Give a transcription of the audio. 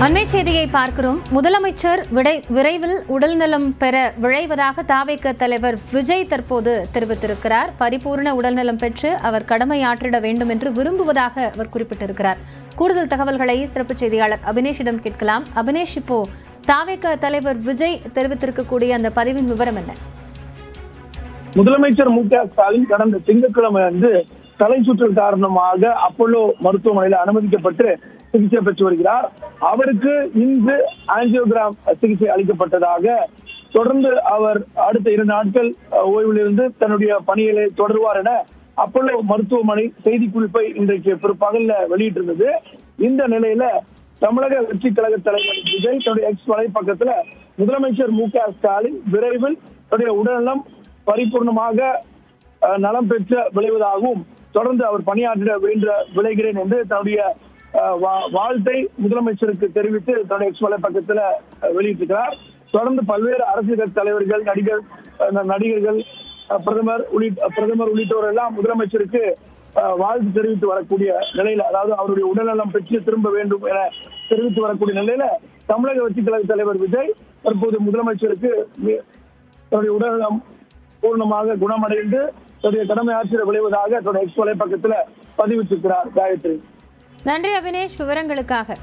அண்மை செய்தியை பார்க்கிறோம். முதலமைச்சர் விரைவில் உடல்நலம் பெற விழைவதாக தாவேக தலைவர் விஜய் தற்போது தெரிவித்திருக்கிறார். பரிபூர்ண உடல்நலம் பெற்று அவர் கடமையாற்றிட வேண்டும் என்று விரும்புவதாக அவர் குறிப்பிட்டிருக்கிறார். கூடுதல் தகவல்களை சிறப்பு செய்தியாளர் அபினேஷிடம் கேட்கலாம். அபினேஷ், இப்போ தாவேக தலைவர் விஜய் தெரிவித்திருக்கக்கூடிய அந்த பதிவின் விவரம் என்ன? முதலமைச்சர் மு.க. ஸ்டாலின் கடந்த திங்கட்கிழமை அன்று தலை சுற்றல் காரணமாக அப்போலோ மருத்துவமனையில் அனுமதிக்கப்பட்டு சிகிச்சை பெற்று வருகிறார். அவருக்கு இன்று ஆஞ்சியோகிராம் சிகிச்சை அளிக்கப்பட்டதாக, தொடர்ந்து அவர் அடுத்த 2 நாட்கள் ஓய்விலிருந்து தன்னுடைய பணிகளை தொடருவார் என அப்போலோ மருத்துவமனை செய்திக்குறிப்பை இன்றைக்கு பிற்பகல்ல வெளியிட்டிருந்தது. இந்த நிலையில தமிழக வெற்றி கழக தலைவர் விஜய் தன்னுடைய எக்ஸ் வலைப்பக்கத்துல முதலமைச்சர் மு.க. ஸ்டாலின் விரைவில் தன்னுடைய உடல்நலம் பரிபூர்ணமாக நலம் பெற்ற விளைவதாகவும், தொடர்ந்து அவர் பணியாற்ற விளைகிறேன் என்று தன்னுடைய வாழ்த்தை முதலமைச்சருக்கு தெரிவித்து தன்னுடைய எக்ஸ் வலைப்பக்கத்துல வெளியிட்டிருக்கிறார். தொடர்ந்து பல்வேறு அரசியல் தலைவர்கள், நடிகர்கள், பிரதமர் உள்ளிட்டோர் எல்லாம் முதலமைச்சருக்கு வாழ்த்து தெரிவித்து வரக்கூடிய நிலையில, அதாவது அவருடைய உடல்நலம் பெற்று திரும்ப வேண்டும் என தெரிவித்து வரக்கூடிய நிலையில தமிழக வெற்றி கழக தலைவர் விஜய் தற்போது முதலமைச்சருக்கு தன்னுடைய உடல்நலம் பூர்ணமாக குணமடைந்து தன்னுடைய கடமையாற்ற விளைவதாக தன்னுடைய எக்ஸ் வலைப்பக்கத்துல பதிவிட்டிருக்கிறார். காயத்ரி, நன்றி அபினேஷ் விவரங்களுக்காக.